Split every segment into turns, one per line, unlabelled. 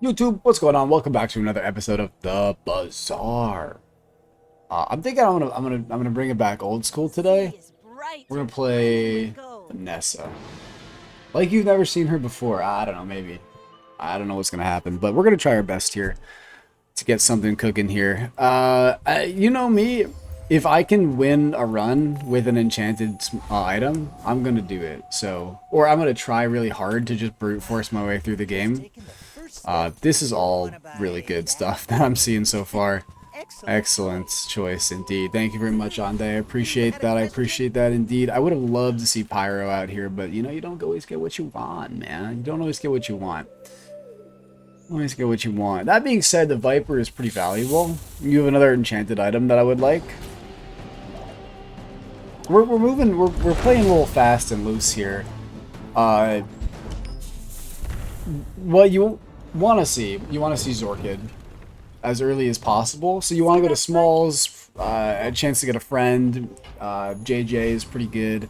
YouTube, what's going on? Welcome back to another episode of the Bazaar. I'm thinking I'm gonna bring it back old school today. We're gonna play Vanessa. Like you've never seen her before. I don't know, maybe. I don't know what's gonna happen, but we're gonna try our best here to get something cooking here. You know me. If I can win a run with an enchanted item, I'm gonna do it. So, or I'm gonna try really hard to just brute force my way through the game. This is all really good stuff that I'm seeing so far. Excellent choice indeed. Thank you very much, Ande. I appreciate that. I appreciate that indeed. I would have loved to see Pyro out here, but you know, you don't always get what you want, man. You don't always get what you want. Always get what you want. That being said, the Viper is pretty valuable. You have another enchanted item that I would like. We're moving. We're playing a little fast and loose here. What you want to see Zorkid as early as possible. So you want to go to Smalls, a chance to get a friend. JJ is pretty good.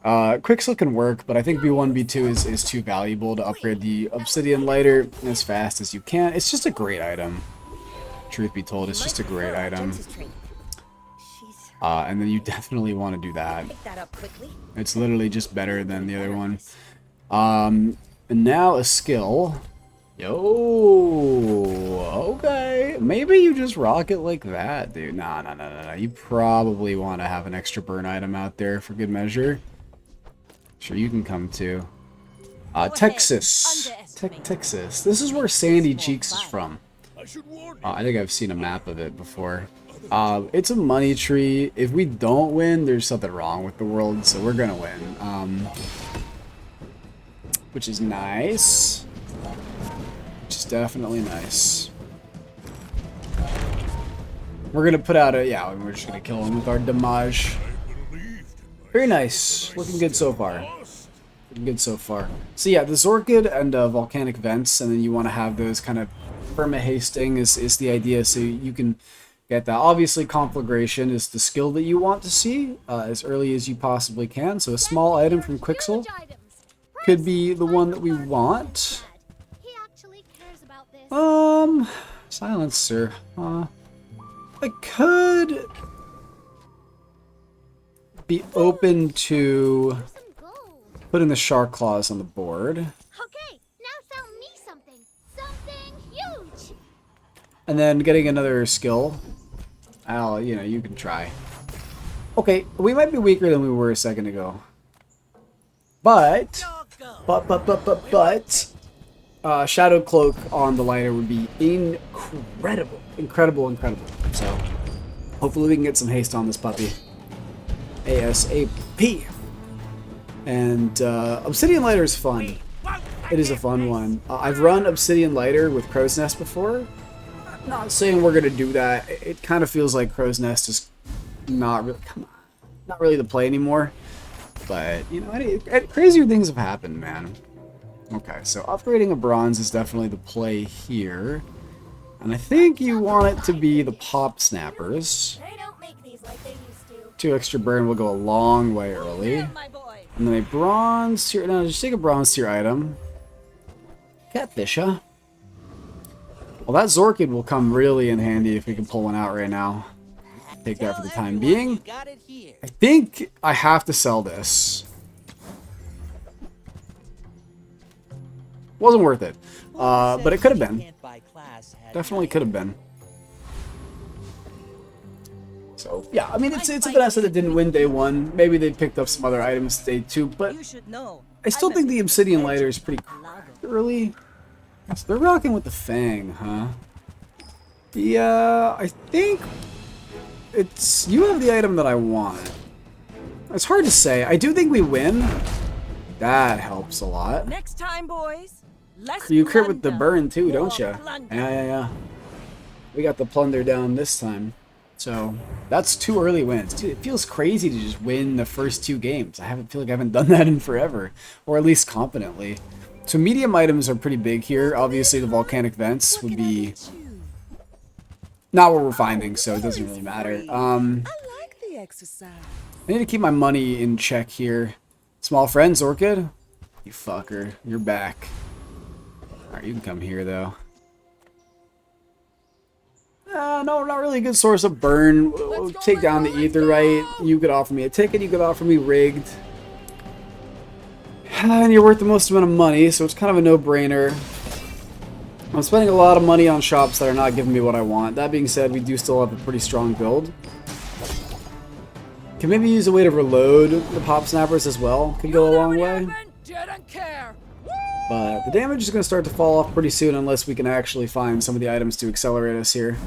Quicksell can work, but I think B1, B2 is too valuable to upgrade the Obsidian Lighter as fast as you can. It's just a great item. Truth be told, it's just a great item. And then you definitely want to do that. It's literally just better than the other one. And now a skill. Yo, okay. Maybe you just rock it like that, dude. Nah. You probably want to have an extra burn item out there for good measure. Sure, you can come too. Texas. Texas. This is where Sandy Cheeks is from. I think I've seen a map of it before. It's a money tree. If we don't win, there's something wrong with the world, so we're gonna win. Which is nice. Which is definitely nice. We're gonna put out yeah, we're just gonna kill him with our damage. Very nice. Looking good so far. Looking good so far. So yeah, the Zorkid and volcanic vents, and then you want to have those kind of perma-hasting is the idea, so you can get that. Obviously, conflagration is the skill that you want to see as early as you possibly can. So a small item from Quicksell could be the one that we want. Silencer. I could be open to putting the shark claws on the board.
Okay, now sell me something huge.
And then getting another skill. You know, you can try. Okay, we might be weaker than we were a second ago. But Shadow Cloak on the lighter would be incredible. So hopefully we can get some haste on this puppy ASAP. And Obsidian Lighter is fun. It is a fun one. I've run Obsidian Lighter with Crow's Nest before. I'm not saying we're gonna do that. It kind of feels like Crow's Nest is not really the play anymore. But you know, crazier things have happened, man. Okay, so upgrading a bronze is definitely the play here. And I think you want it to be the pop snappers. 2 extra burn will go a long way early. And then a bronze tier. No, just take a bronze tier item. Catfish, huh? Well, that Zorkid will come really in handy if we can pull one out right now. Take that for the time being. I think I have to sell this. Wasn't worth it. But it could have been. Definitely could have been. So, yeah, I mean, it's a Vanessa that didn't win day 1. Maybe they picked up some other items day 2, but I still think the Obsidian Lighter is pretty early. So they're rocking with the Fang, huh? Yeah, I think you have the item that I want. It's hard to say. I do think we win. That helps a lot.
Next time, boys.
You crit with the burn too, don't you? Yeah. We got the plunder down this time. So that's 2 early wins. Dude, it feels crazy to just win the first 2 games. I feel like I haven't done that in forever. Or at least competently. So medium items are pretty big here. Obviously the volcanic vents would be not what we're finding, so it doesn't really matter. I need to keep my money in check here. Small friend, Zorkid? You fucker. You're back. Alright, you can come here, though. No, not really a good source of burn. We'll take down the Aetheryte. You could offer me a ticket, you could offer me rigged. And you're worth the most amount of money, so it's kind of a no-brainer. I'm spending a lot of money on shops that are not giving me what I want. That being said, we do still have a pretty strong build. Can maybe use a way to reload the pop snappers as well. Could go a long way. But the damage is going to start to fall off pretty soon unless we can actually find some of the items to accelerate us here.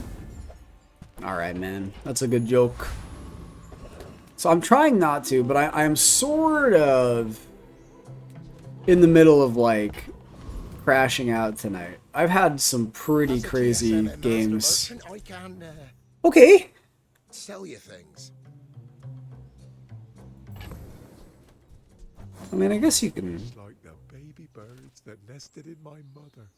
Alright, man. That's a good joke. So I'm trying not to, but I am sort of in the middle of, like, crashing out tonight. I've had some pretty crazy games. Okay.
Sell you things.
I mean, I guess you can...
Like the baby birds that nested in my mother.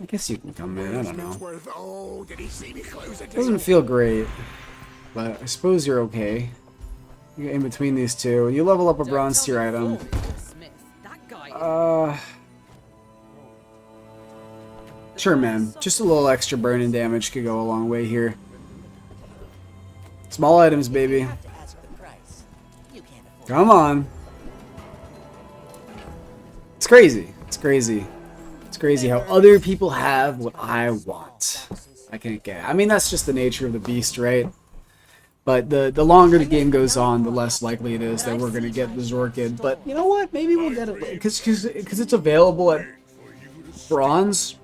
I guess you can come in, I don't know.
Oh, did he see me close it?
Doesn't feel great, but I suppose you're okay. You get in between these two. You level up a bronze tier item. Sure, man. Just a little extra burn and damage could go a long way here. Small items, baby. Come on. It's crazy. It's crazy. It's crazy how other people have what I want. I can't get it. I mean, that's just the nature of the beast, right? But the longer the game goes on, the less likely it is that we're going to get the Zorkid. But you know what? Maybe we'll get it. Because it's available at bronze.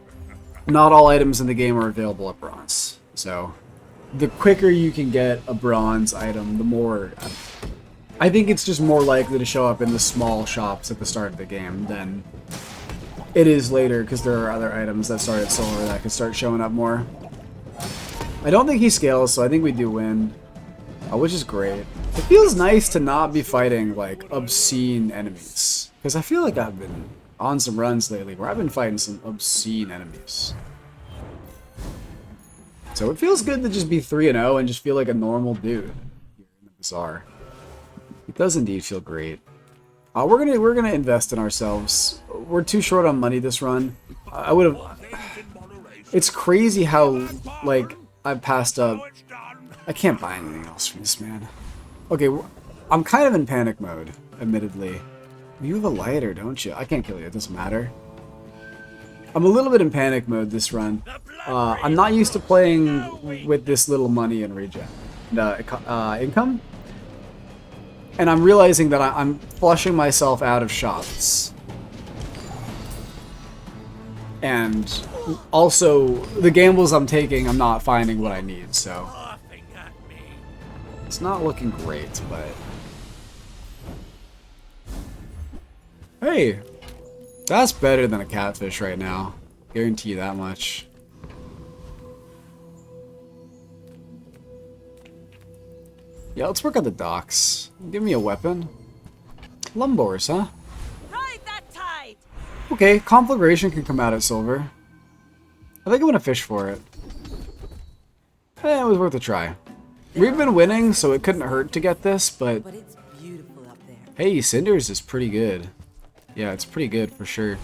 Not all items in the game are available at bronze. So the quicker you can get a bronze item, the more... I think it's just more likely to show up in the small shops at the start of the game than it is later, because there are other items that start at silver that could start showing up more. I don't think he scales, so I think we do win. Which is great. It feels nice to not be fighting, like, obscene enemies. Because I feel like I've been on some runs lately where I've been fighting some obscene enemies. So it feels good to just be 3-0 and just feel like a normal dude here in the Bazaar. It does indeed feel great. We're gonna invest in ourselves. We're too short on money this run. I would have... It's crazy how, like, I've passed up... I can't buy anything else from this man. Okay, I'm kind of in panic mode, admittedly. You have a lighter, don't you? I can't kill you, it doesn't matter. I'm a little bit in panic mode this run. I'm not used to playing with this little money in regen. Income? And I'm realizing that I'm flushing myself out of shots. And also, the gambles I'm taking, I'm not finding what I need, so... It's not looking great, but... Hey! That's better than a catfish right now. Guarantee you that much. Yeah, let's work on the docks. Give me a weapon. Lumbors, huh?
Ride that tide.
Okay, conflagration can come out at silver. I think I'm gonna fish for it. It was worth a try. We've been winning, so it couldn't hurt to get this, but
it's beautiful up there.
Hey, Cinders is pretty good. Yeah, it's pretty good for sure.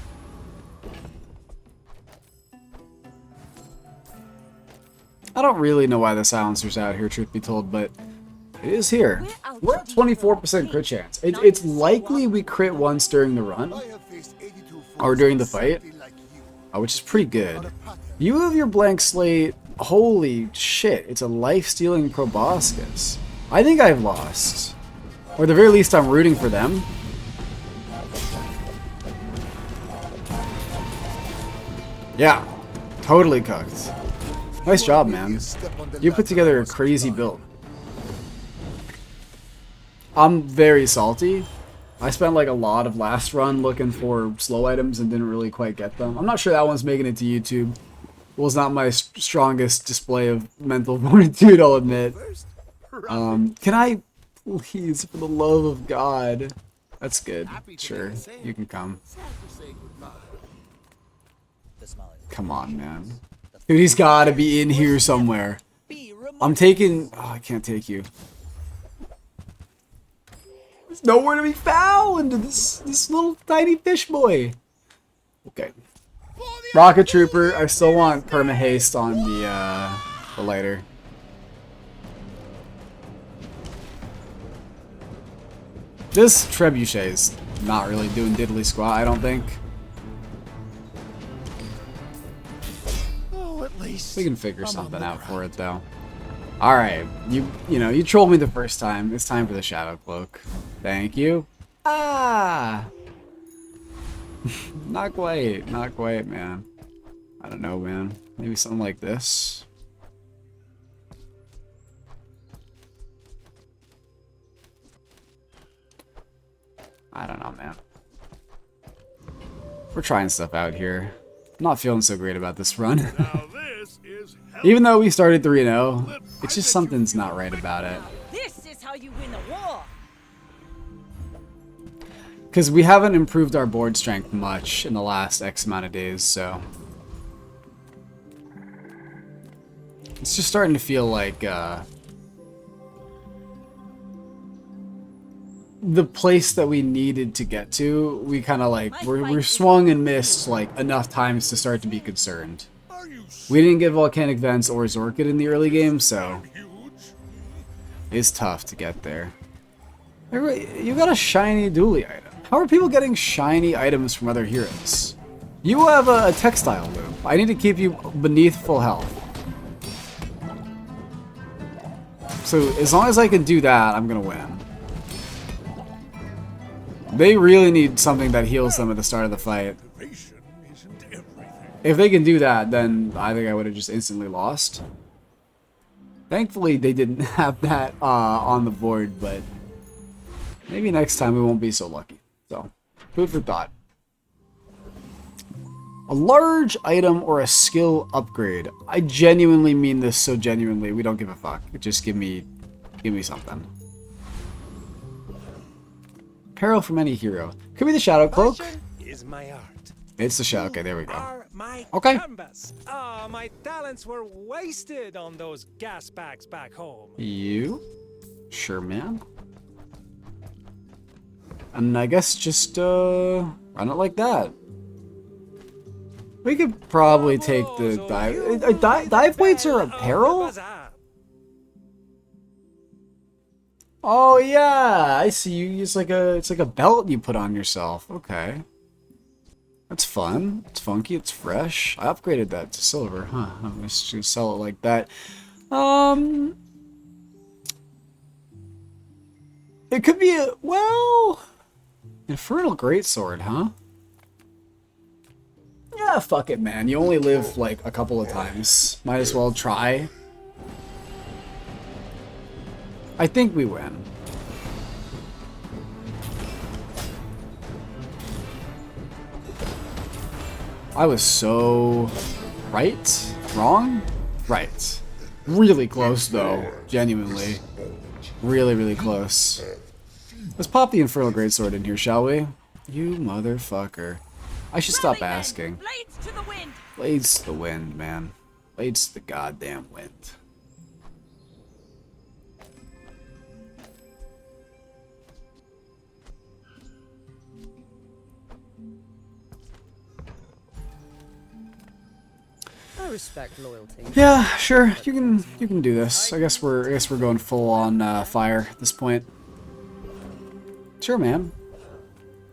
I don't really know why the silencer's out here, truth be told, but it is here. We're at 24% crit chance. It's likely we crit once during the run, or during the fight, which is pretty good. You have your blank slate. Holy shit, it's a life-stealing proboscis. I think I've lost. Or at the very least, I'm rooting for them. Yeah, totally cooked. Nice job, man. You put together a crazy build. I'm very salty. I spent like a lot of last run looking for slow items and didn't really quite get them. I'm not sure that one's making it to YouTube. It was not my strongest display of mental fortitude, I'll admit. Can I please, for the love of God? That's good. Sure, you can come. Come on, man. Dude, he's gotta be in here somewhere. I'm taking... Oh, I can't take you. There's nowhere to be found. This little tiny fish boy. Okay. Rocket Trooper. I still want perma haste on the lighter. This trebuchet's not really doing diddly squat, I don't think.
Oh, at least
We can figure something out for it though. Alright, you know, you trolled me the first time. It's time for the Shadow Cloak. Thank you. Ah! Not quite, man. I don't know, man. Maybe something like this. I don't know, man. We're trying stuff out here. I'm not feeling so great about this run.
Now this is
Even though we started 3-0, it's just something's not right about it.
This is how you win a war.
Because we haven't improved our board strength much in the last X amount of days, so... It's just starting to feel like, the place that we needed to get to, we kind of like, we're swung and missed like enough times to start to be concerned.
Are you
We didn't get Volcanic Vents or Zorkid in the early game, so
huge?
it's tough to get there. You got a shiny dually item. How are people getting shiny items from other heroes? You have a textile loop. I need to keep you beneath full health. So as long as I can do that, I'm gonna win. They really need something that heals them at the start of the fight.
Motivation isn't everything.
If they can do that, then I think I would have just instantly lost. Thankfully, they didn't have that on the board, but maybe next time we won't be so lucky. So, food for thought. A large item or a skill upgrade. I genuinely mean this so genuinely. We don't give a fuck. Just give me something. Apparel from any hero. Could be the Shadow Cloak.
Fashion is my art.
It's the Shadow. Okay, there we go.
Are my
Okay.
canvas. My talents were wasted on those gas bags back home.
You? Sure, man. And I guess just run it like that. We could probably take the dive. Dive weights are apparel?
Bazaar.
Oh yeah, I see. You use it's like a belt you put on yourself. Okay, that's fun. It's funky. It's fresh. I upgraded that to silver. Huh? I'm just gonna sell it like that. It could be Infernal Greatsword, huh? Yeah, fuck it, man. You only live like a couple of times. Might as well try. I think we win. I was so... right? Wrong? Right. Really close, though. Genuinely. Really, really close. Let's pop the Infernal Greatsword in here, shall we? You motherfucker. I should stop
Rally then.
asking.
Blades to the wind.
Blades to the wind, man. Blades to the goddamn wind.
I respect loyalty.
Yeah, sure. You can do this. I guess we're going full on fire at this point. Sure, man.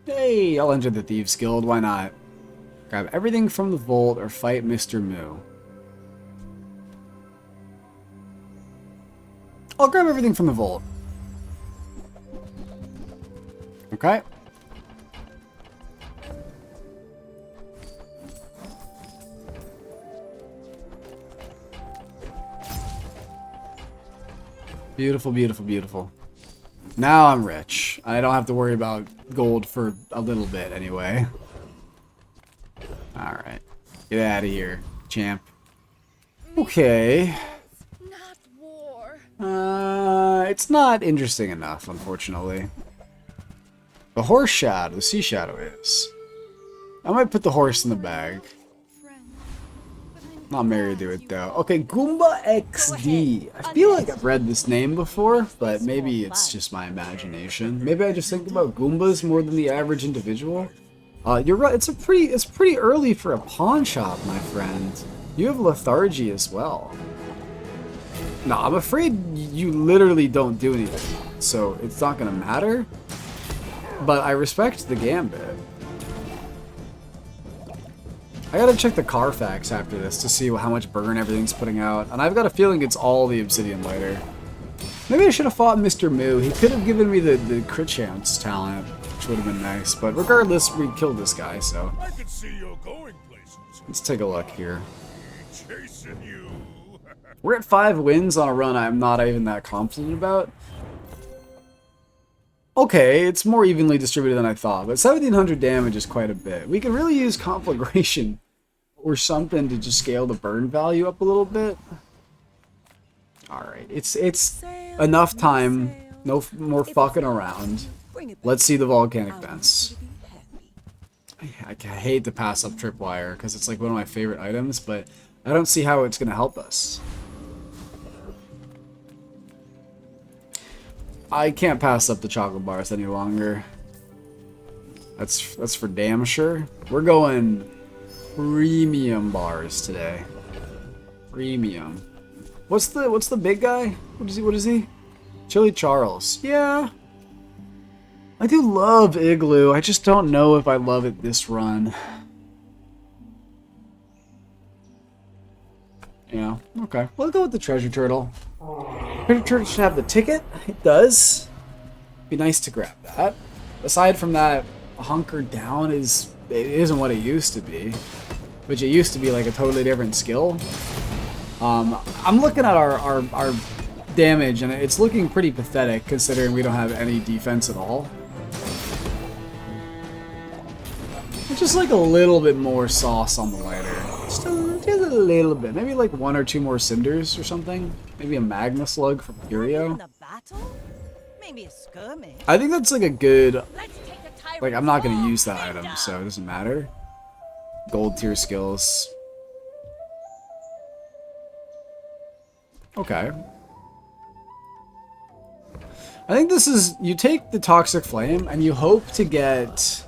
Hey, I'll enter the Thieves Guild. Why not? Grab everything from the vault or fight Mr. Moo. I'll grab everything from the vault. Okay. Beautiful, beautiful, beautiful. Now I'm rich. I don't have to worry about gold for a little bit anyway. Alright. Get out of here, champ. Okay.
Not war.
It's not interesting enough, unfortunately. The horse shadow, the sea shadow is. I might put the horse in the bag.
Friend, but I'm
Not married to it though. Okay, Goomba XD. I feel like I've read this name before, but maybe it's just my imagination. Maybe I just think about Goombas more than the average individual. You're right. It's pretty early for a pawn shop, my friend. You have lethargy as well. No, I'm afraid you literally don't do anything, so it's not gonna matter. But I respect the gambit. I gotta check the Carfax after this to see how much burn everything's putting out, and I've got a feeling it's all the obsidian lighter. Maybe I should have fought Mr. Moo. He could have given me the crit chance talent, which would have been nice. But regardless, we killed this guy, so
I can see you're going places.
let's take a look here.
Chasing you.
We're at 5 wins on a run I'm not even that confident about. Okay, it's more evenly distributed than I thought, but 1700 damage is quite a bit. We could really use conflagration or something to just scale the burn value up a little bit. Alright, it's enough time. No more fucking around. Let's see the volcanic vents. I hate to pass up tripwire because it's like one of my favorite items, but I don't see how it's going to help us. I can't pass up the chocolate bars any longer. That's for damn sure. We're going premium bars today. Premium. What's the big guy? What is he? Chili Charles. Yeah. I do love Igloo. I just don't know if I love it this run. Yeah, okay. We'll go with the treasure turtle. Treasure turtle should have the ticket. It does. Be nice to grab that. Aside from that, hunkered down it isn't what it used to be. Which it used to be like a totally different skill. I'm looking at our damage and it's looking pretty pathetic considering we don't have any defense at all. Just like a little bit more sauce on the lighter. Just a little bit. Maybe like 1 or 2 more cinders or something. Maybe a magma slug from Curio.
Maybe a skirmish.
I think that's like a good...
Let's take a tyrant's
Like, I'm not going to
fall.
use that item, so it doesn't matter. Gold tier skills. Okay. I think this is... You take the Toxic Flame and you hope to get...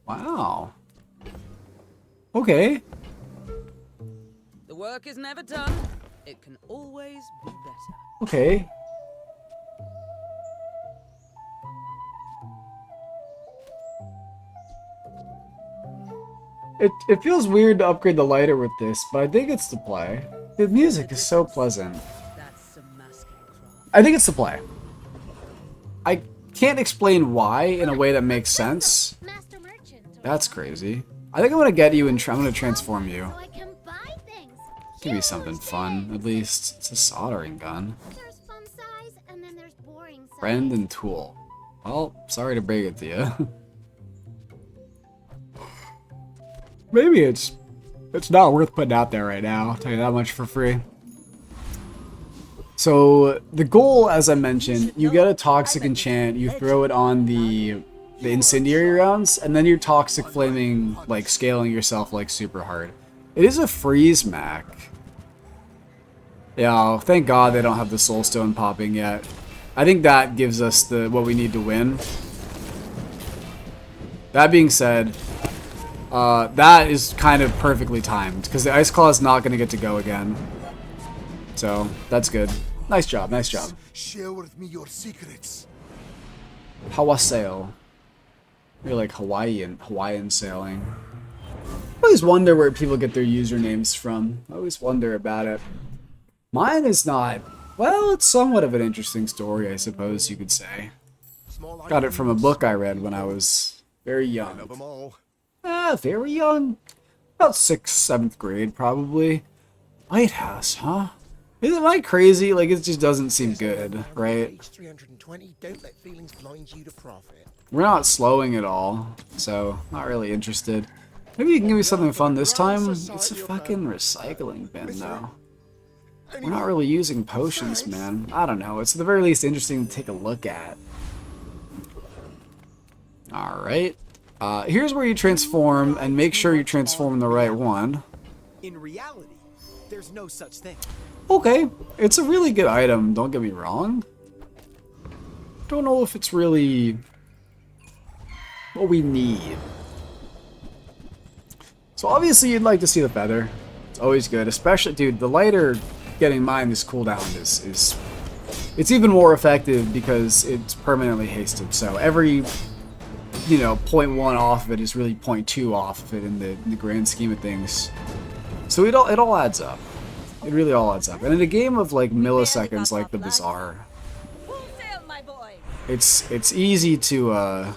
Wow. Okay.
The work is never done. It can always be better.
Okay. It feels weird to upgrade the lighter with this, but I think it's the play. The music is so pleasant.
That's some masking craft.
I think it's the play. I can't explain why in a way that makes sense.
Master Merchant.
That's crazy. I think I'm gonna get you and I'm gonna transform you.
So I can buy things.
Give me something fun, at least. It's a soldering gun.
There's fun size and then there's boring size.
Friend and tool. Well, sorry to break it to you. Maybe it's not worth putting out there right now. I'll tell you that much for free. So the goal, as I mentioned, you get a toxic enchant, you throw it on the incendiary rounds, and then you're toxic flaming, like scaling yourself like super hard. It is a freeze Mac. Yeah, thank God they don't have the soulstone popping yet. I think that gives us what we need to win. That being said, that is kind of perfectly timed because the Ice Claw is not going to get to go again. So that's good. Nice job, nice job.
Share with me your secrets.
Hawaseo. You're like Hawaiian sailing. I always wonder where people get their usernames from. I always wonder about it. Mine is not... Well, it's somewhat of an interesting story, I suppose you could say. Got it from a book I read when I was very young.
Love 'em all.
Very young. About 6th, 7th grade, probably. Lighthouse, huh? Am I crazy? Like, it just doesn't seem good, right?
Page 320, don't let feelings blind you to profit.
We're not slowing at all, so not really interested. Maybe you can give me something fun this time? It's a fucking recycling bin, though. We're not really using potions, man. I don't know. It's at the very least interesting to take a look at. Alright. Here's where you transform, and make sure you transform the right one.
In reality, there's no such thing.
Okay, it's a really good item, don't get me wrong. Don't know if it's really what we need. So obviously you'd like to see the feather. It's always good, especially, dude, the lighter getting mine this cooldown is it's even more effective because it's permanently hasted. So every, you know, 0.1 off of it is really 0.2 off of it in the grand scheme of things. So it all adds up. It really all adds up. And in a game of like milliseconds like the Bazaar, it's easy to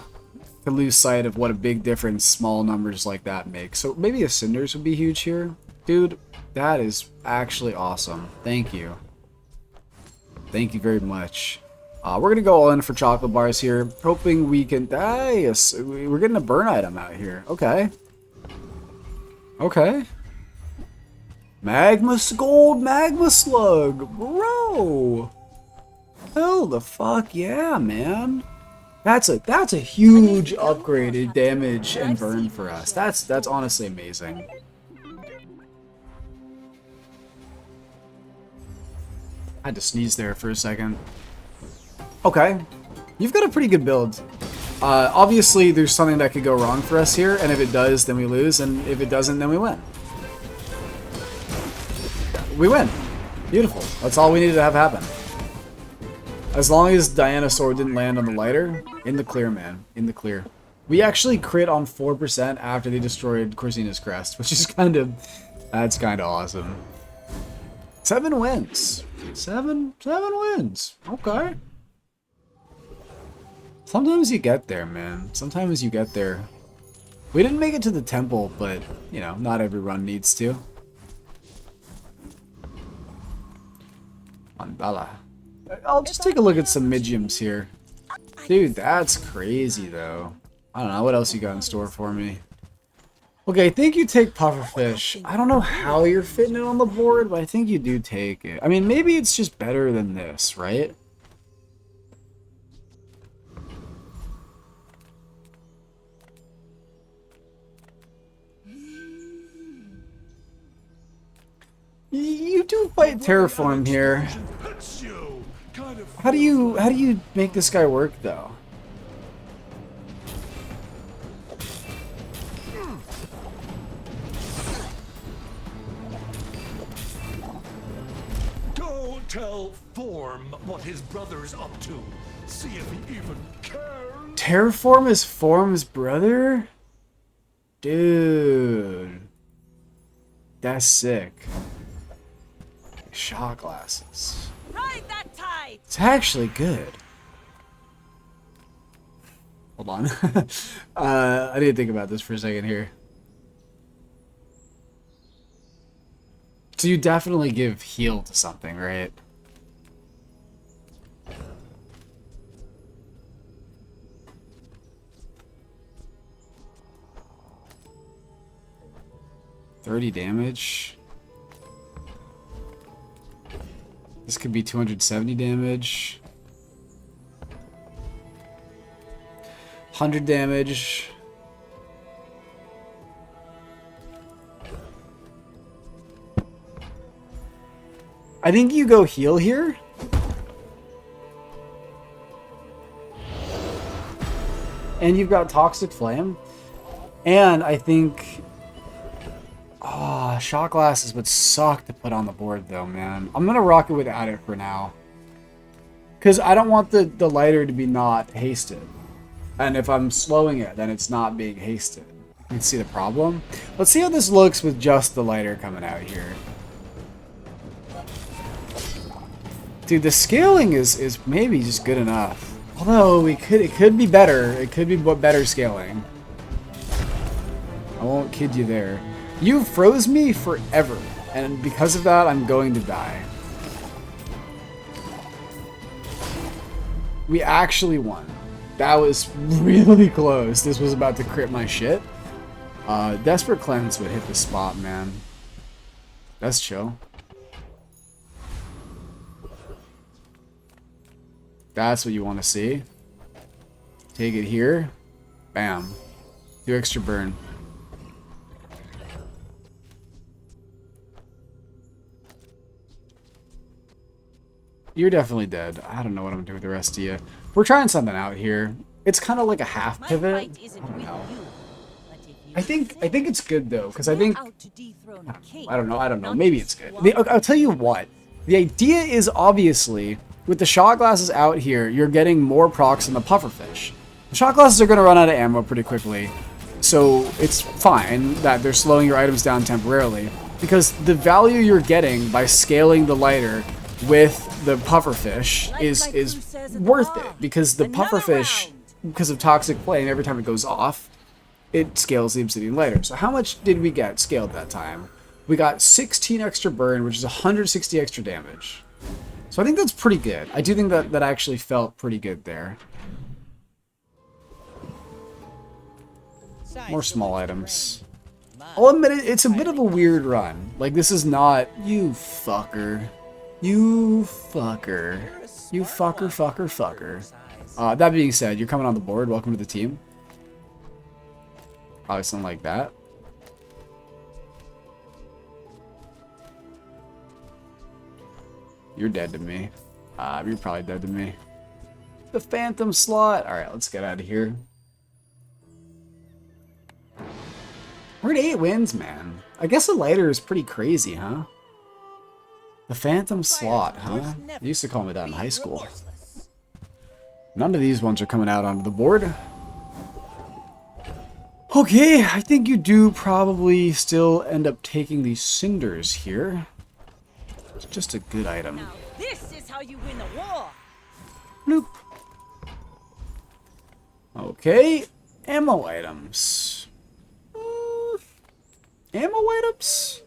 lose sight of what a big difference small numbers like that make. So maybe a Cinders would be huge here. Dude, that is actually awesome. Thank you. Thank you very much. We're going to go all in for chocolate bars here, hoping we can... yes, we're getting a burn item out here. Okay. Okay. Gold Magma Slug. Bro. Hell the fuck yeah, man. That's a huge upgrade in damage and burn for us. That's honestly amazing. I had to sneeze there for a second. Okay. You've got a pretty good build. Obviously, there's something that could go wrong for us here, and if it does, then we lose, and if it doesn't, then we win. We win. Beautiful. That's all we needed to have happen. As long as Diana's sword didn't land on the lighter, in the clear, man. In the clear. We actually crit on 4% after they destroyed Corsina's crest, which is that's kind of awesome. 7 wins. 7 wins. Okay. Sometimes you get there, man. Sometimes you get there. We didn't make it to the temple, but, you know, not every run needs to. Mandala. I'll just take a look at some midgems here. Dude, that's crazy, though. I don't know. What else you got in store for me? Okay, I think you take pufferfish. I don't know how you're fitting it on the board, but I think you do take it. I mean, maybe it's just better than this, right? You do fight Terraform here. How do you make this guy work though?
Go tell Form what his brother's up to. See if he even cares.
Terraform is Form's brother? Dude. That's sick. Shot glasses.
Ride that tide.
It's actually good. Hold on. I need to think about this for a second here. So you definitely give heal to something, right? $30 damage. This could be 270 damage. 100 damage. I think you go heal here. And you've got Toxic Flame. And I think... shot glasses would suck to put on the board though, man. I'm gonna rock it without it for now. Because I don't want the lighter to be not hasted. And if I'm slowing it, then it's not being hasted. You can see the problem. Let's see how this looks with just the lighter coming out here. Dude, the scaling is maybe just good enough. Although it could be better. It could be better scaling. I won't kid you there. You froze me forever, and because of that, I'm going to die. We actually won. That was really close. This was about to crit my shit. Desperate Cleanse would hit the spot, man. That's chill. That's what you want to see. Take it here. Bam. Do extra burn. You're definitely dead. I don't know what I'm gonna do with the rest of you. We're trying something out here. It's kind of like a half pivot. I don't know. I think it's good though, because I think I don't know. Maybe it's good. I'll tell you what. The idea is obviously with the shot glasses out here, you're getting more procs than the pufferfish. The shot glasses are going to run out of ammo pretty quickly, so it's fine that they're slowing your items down temporarily because the value you're getting by scaling the lighter with the pufferfish is worth it because the pufferfish, because of toxic flame, every time it goes off, it scales the obsidian lighter. So how much did we get scaled that time? We got 16 extra burn, which is 160 extra damage. So I think that's pretty good. I do think that actually felt pretty good there. More small items. I'll admit it, it's a bit of a weird run. Like, this is not... You fucker. You fucker. You fucker. That being said, you're coming on the board. Welcome to the team. Probably something like that. You're dead to me. You're probably dead to me. The phantom slot. Alright, let's get out of here. We're at 8 wins, man. I guess the lighter is pretty crazy, huh? The phantom slot, huh? They used to call me that in high school. None of these ones are coming out onto the board. Okay, I think you do probably still end up taking these cinders here. It's just a good item.
Now this is how you win a war.
Bloop. Okay, ammo items. Ammo items?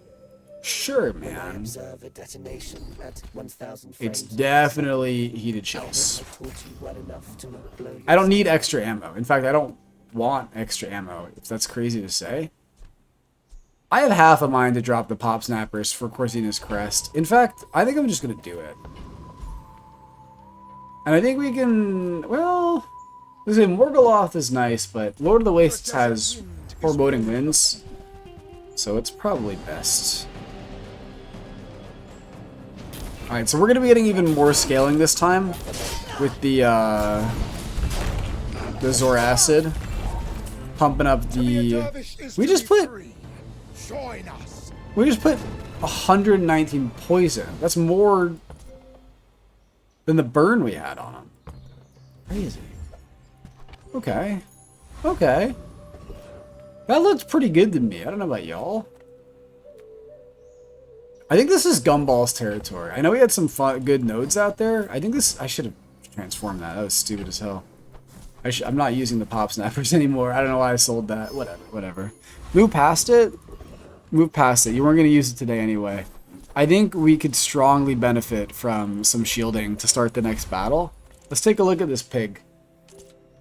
Sure, man. It's definitely heated shells. I don't need extra ammo. In fact, I don't want extra ammo, if that's crazy to say. I have half a mind to drop the pop snappers for Corsina's crest. In fact, I think I'm just gonna do it. And I think we can, well, Morgoloth is nice, but Lord of the Wastes has foreboding winds, so it's probably best. Alright, so we're gonna be getting even more scaling this time with the Zor Acid. Pumping up the... We just put 119 poison. That's more than the burn we had on him. Crazy. Okay. Okay. That looks pretty good to me. I don't know about y'all. I think this is Gumball's territory. I know we had some fun, good nodes out there. I think this... I should have transformed that. That was stupid as hell. I'm not using the pop snappers anymore. I don't know why I sold that. Whatever. Move past it. Move past it. You weren't going to use it today anyway. I think we could strongly benefit from some shielding to start the next battle. Let's take a look at this pig.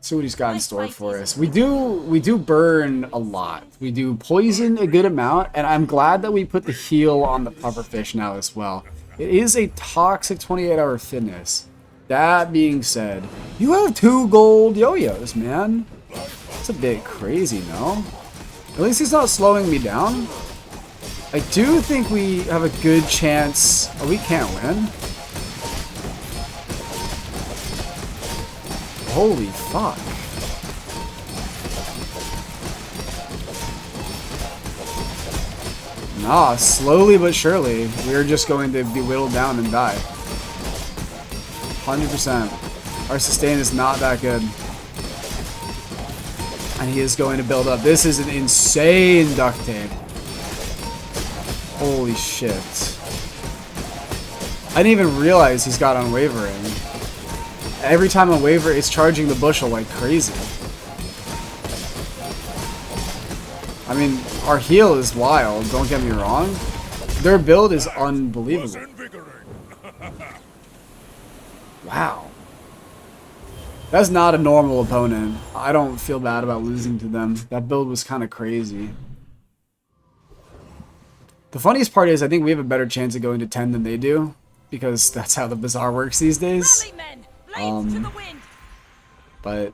See what he's got in store for us. We do burn a lot. We do poison a good amount, and I'm glad that we put the heal on the pufferfish now as well. It is a toxic 28-hour fitness. That being said, you have 2 gold yo-yos, man. That's a bit crazy, no? At least he's not slowing me down. I do think we have a good chance. Oh, we can't win. Holy fuck. Nah, slowly but surely, we're just going to be whittled down and die. 100%. Our sustain is not that good. And he is going to build up. This is an insane duct tape. Holy shit. I didn't even realize he's got unwavering. Every time I waver, it's charging the bushel like crazy. I mean, our heal is wild, don't get me wrong. Their build is unbelievable. Wow. That's not a normal opponent. I don't feel bad about losing to them. That build was kind of crazy. The funniest part is I think we have a better chance of going to 10 than they do, because that's how the Bazaar works these days. But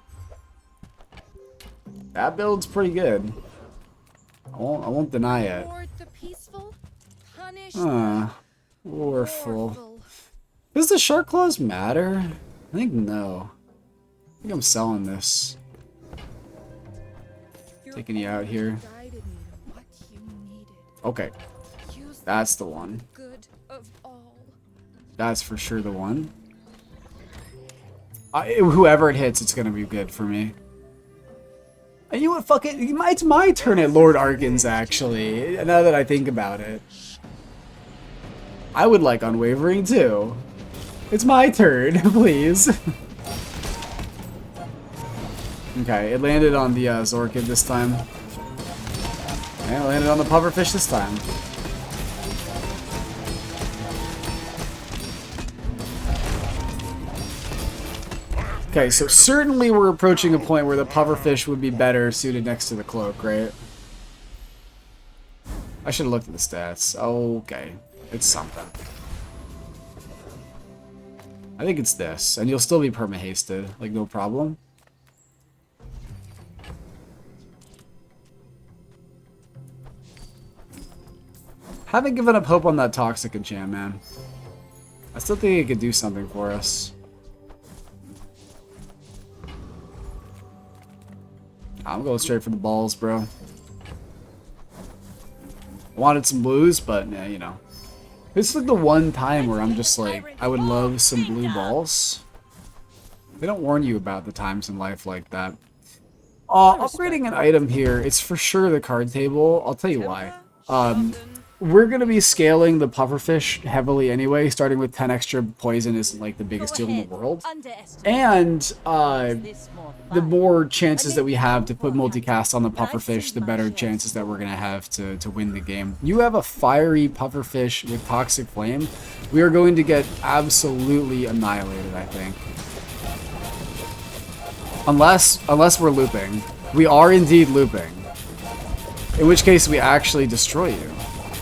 That build's pretty good. I won't deny it.
Reward the peaceful, punish
Warful. Does the shark claws matter? I think no. I think I'm selling this. Taking you out here. Okay. That's the one. That's for sure the one. Whoever it hits, it's gonna be good for me. And you know what? Fuck it. It's my turn at Lord Arkans, actually. Now that I think about it. I would like Unwavering, too. It's my turn, please. Okay, it landed on the Zorkid this time. And it landed on the pufferfish this time. Okay, so certainly we're approaching a point where the pufferfish would be better suited next to the cloak, right? I should have looked at the stats. Okay, it's something. I think it's this, and you'll still be perma-hasted, like no problem. Haven't given up hope on that toxic enchant, man. I still think it could do something for us. I'm going straight for the balls, bro. Wanted some blues, but yeah, you know. This is like the one time where I'm just like, I would love some blue balls. They don't warn you about the times in life like that. Upgrading an item here, it's for sure the card table. I'll tell you why. We're going to be scaling the pufferfish heavily anyway, starting with 10 extra poison isn't like the biggest deal in the world. And the more chances that we have to put multicast on the pufferfish, the better chances that we're going to have to win the game. You have a fiery pufferfish with Toxic Flame. We are going to get absolutely annihilated, I think. Unless we're looping. We are indeed looping. In which case we actually destroy you.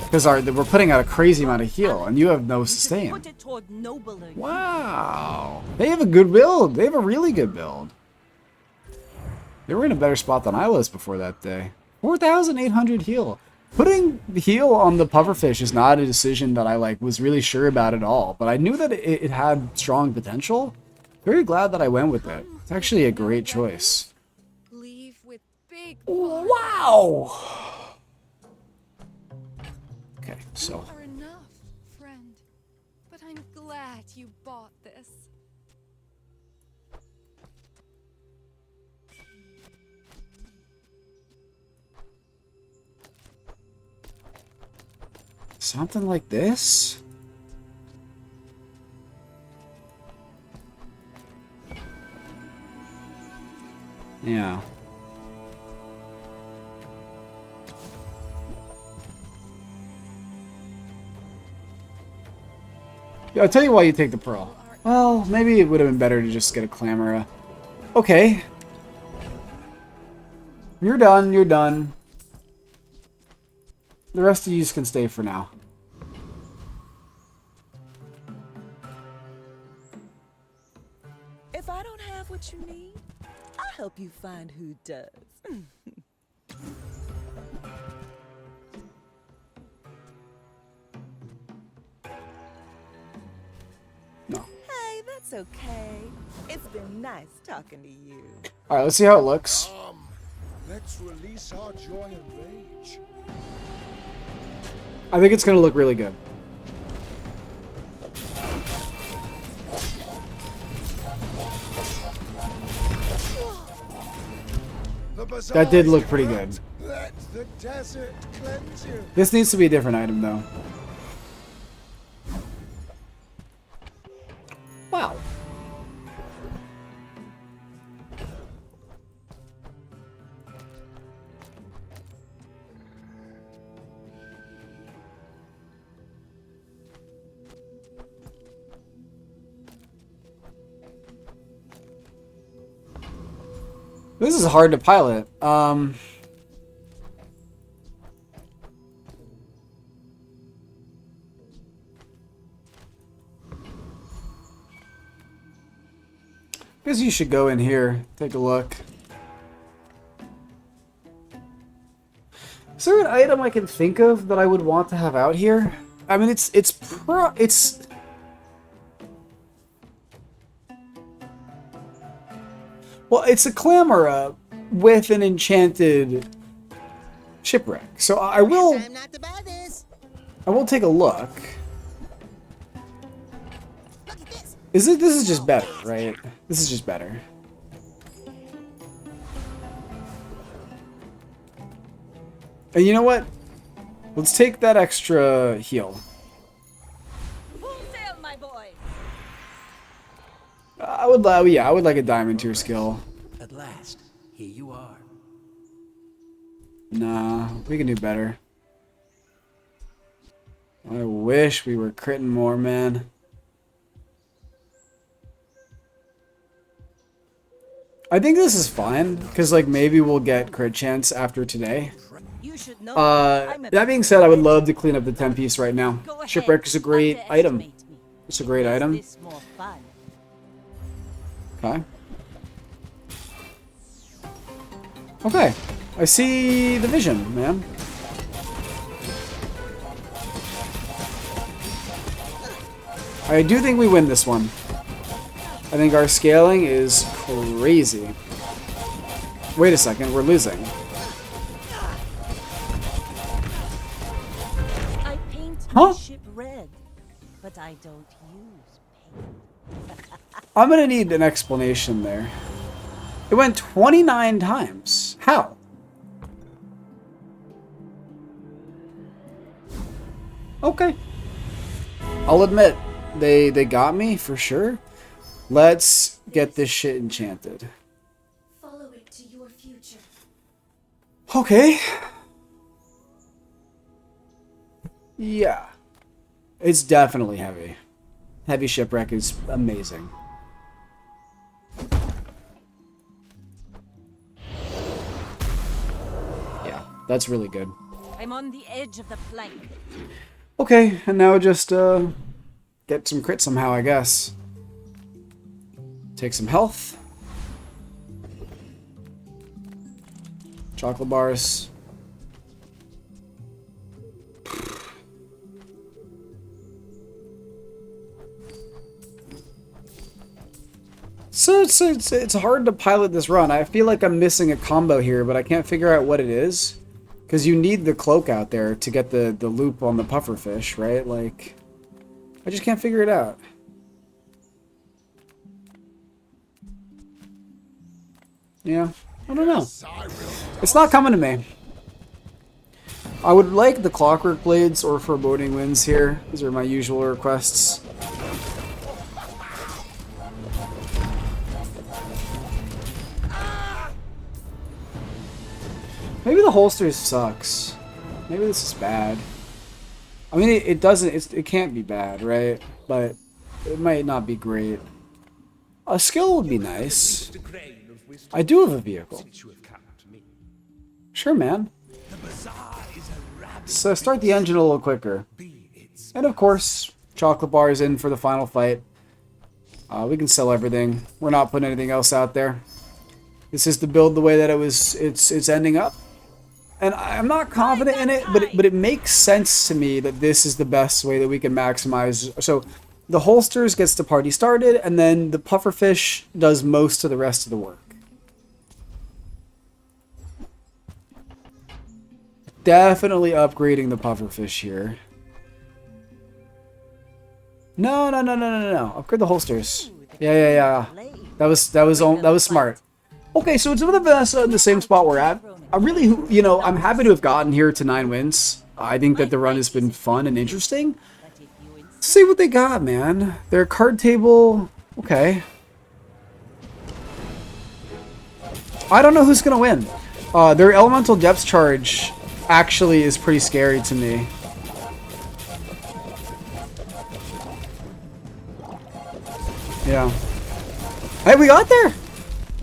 Because we're putting out a crazy amount of heal, and you have no sustain. Wow. They have a good build. They have a really good build. They were in a better spot than I was before that day. 4,800 heal. Putting the heal on the pufferfish is not a decision that I was really sure about at all. But I knew that it had strong potential. Very glad that I went with it. It's actually a great choice. Wow! Okay, so.
Are enough, friend. But I'm glad you bought this.
Something like this? Yeah. Yeah, I'll tell you why you take the pearl. Well, maybe it would have been better to just get a Clamora. Okay. You're done, you're done. The rest of you can stay for now.
If I don't have what you need, I'll help you find who does.
No.
Hey, that's okay. It's been nice talking to you.
Alright, let's see how it looks.
Let's release our joy and rage.
I think it's going to look really good. That did look pretty good.
Let the desert cleanse you.
This needs to be a different item, though. Wow. This is hard to pilot. Guess you should go in here, take a look. Is there an item I can think of that I would want to have out here? I mean, it's well, it's a Clamora with an enchanted shipwreck. So I will
Time not to buy this.
take a look.
Look at this.
This is just better, right? This is just better. And you know what? Let's take that extra heal.
Full sail, my boy.
I would like a diamond tier skill.
At last, here you are.
Nah, we can do better. I wish we were critting more, man. I think this is fine, because like maybe we'll get crit chance after today.
You should know.
That being said, I would love to clean up the 10 piece right now.
Go ahead,
Shipwreck is a great item.
underestimate me.
It's a great
Makes
item.
this more fun.
Okay. Okay. I see the vision, man. I do think we win this one. I think our scaling is crazy. Wait a second, we're losing.
I paint
Huh?
my ship red, but I don't use paint.
I'm gonna need an explanation there. It went 29 times. How? Okay. I'll admit, they got me for sure. Let's get this shit enchanted.
Follow it to your future.
Okay. Yeah. It's definitely heavy. Heavy shipwreck is amazing. Yeah, that's really good.
I'm on the edge of the plank.
Okay, and now just get some crit somehow, I guess. Take some health. Chocolate bars. So it's hard to pilot this run. I feel like I'm missing a combo here, but I can't figure out what it is. Because you need the cloak out there to get the loop on the pufferfish, right? Like, I just can't figure it out. Yeah, I don't know. It's not coming to me. I would like the clockwork blades or foreboding winds here. These are my usual requests. Maybe the holsters sucks. Maybe this is bad. I mean, it doesn't. It can't be bad, right? But it might not be great. A skill would be nice. I do have a vehicle. Sure, man. So start the engine a little quicker. And of course, chocolate bars in for the final fight. We can sell everything. We're not putting anything else out there. This is the build the way that it's ending up. And I'm not confident in it, but it makes sense to me that this is the best way that we can maximize. So the holsters gets the party started, and then the pufferfish does most of the rest of the work. Definitely upgrading the pufferfish here. No. Upgrade the holsters. Yeah. That was smart. Okay, so it's another Vanessa in the same spot we're at. I really, I'm happy to have gotten here to 9 wins. I think that the run has been fun and interesting. Let's see what they got, man. Their card table, okay. I don't know who's gonna win. Their elemental depth charge actually is pretty scary to me. Yeah. Hey, we got there!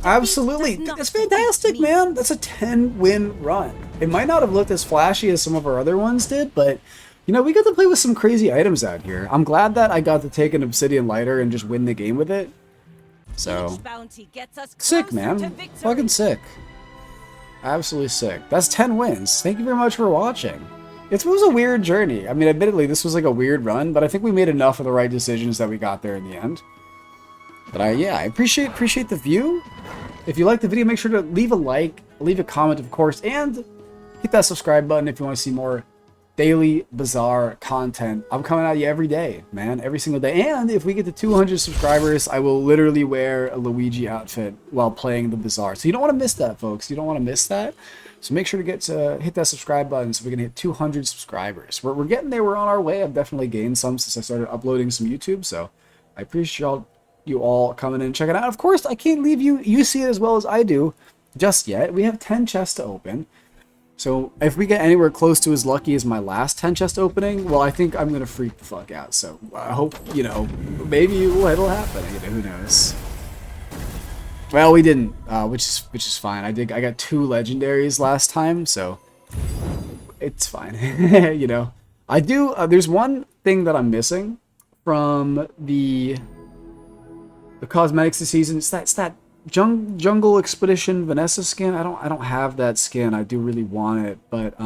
Absolutely. That's fantastic, man. That's a 10-win run. It might not have looked as flashy as some of our other ones did, but, we got to play with some crazy items out here. I'm glad that I got to take an obsidian lighter and just win the game with it. So, sick, man. Fucking sick. Absolutely sick. That's 10 wins. Thank you very much for watching. It was a weird journey. I mean, admittedly, this was like a weird run, but I think we made enough of the right decisions that we got there in the end. But yeah, I appreciate the view. If you liked the video, make sure to leave a like, leave a comment, of course, and hit that subscribe button if you want to see more daily Bazaar content. I'm coming at you every day, man, every single day. And if we get to 200 subscribers, I will literally wear a Luigi outfit while playing the Bazaar. So you don't want to miss that, folks. You don't want to miss that. So make sure to hit that subscribe button so we can hit 200 subscribers. We're getting there. We're on our way. I've definitely gained some since I started uploading some YouTube. So I appreciate you all coming in and checking it out. Of course, I can't leave you see it as well as I do just yet. We have 10 chests to open. So if we get anywhere close to as lucky as my last 10 chest opening, well, I think I'm going to freak the fuck out. So I hope, you know, maybe it'll happen. You know, who knows? Well, we didn't, which is fine. I got 2 legendaries last time, so it's fine. You know, I do. There's one thing that I'm missing from the cosmetics this season. It's that Jungle Expedition Vanessa skin. I don't have that skin. I do really want it, but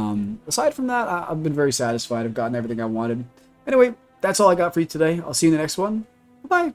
aside from that, I've been very satisfied. I've gotten everything I wanted. Anyway, that's all I got for you today. I'll see you in the next one. Bye.